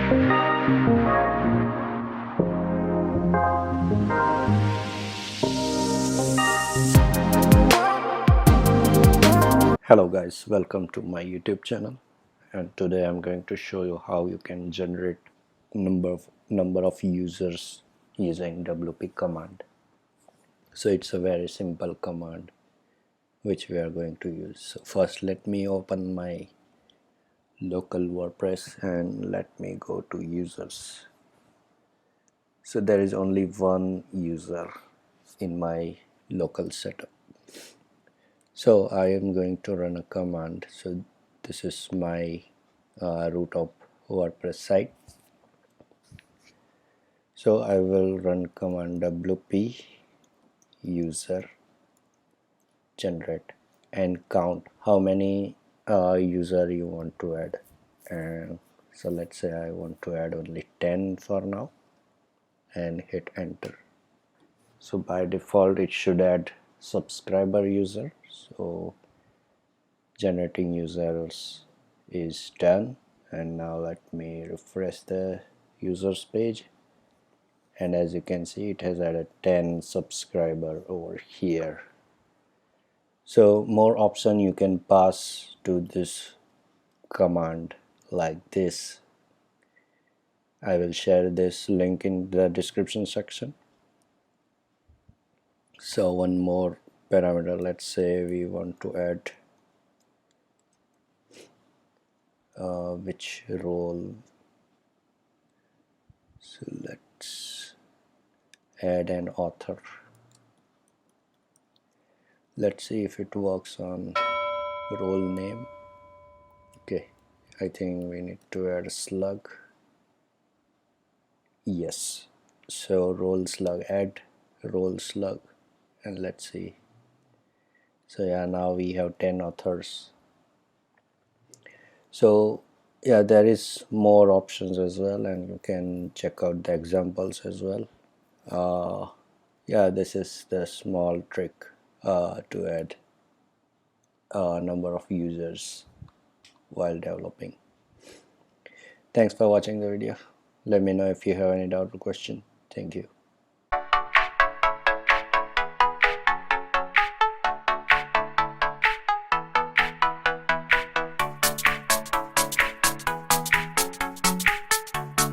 Hello guys, welcome to my YouTube channel, and today I'm going to show you how you can generate number of users using WP command. So it's a very simple command which we are going to use. So first let me open my local WordPress and let me go to users. So there is only one user in my local setup. So I am going to run a command. So this is my root of WordPress site. So I will run command WP user generate and count how many user you want to add. And so let's say I want to add only 10 for now and hit enter. So by default it should add subscriber user. So generating users is done, and now let me refresh the users page, and as you can see it has added 10 subscriber over here. So more option you can pass to this command like this. I will share this link in the description section. So one more parameter, let's say we want to add which role. So let's add an author. Let's see if it works on role name. Okay, I think we need to add a slug. Yes, so role slug, add role slug, and let's see. So yeah, now we have 10 authors. So yeah, there is more options as well, and you can check out the examples as well. Yeah, this is the small trick to add a number of users while developing. Thanks for watching the video. Let me know if you have any doubt or question. Thank you.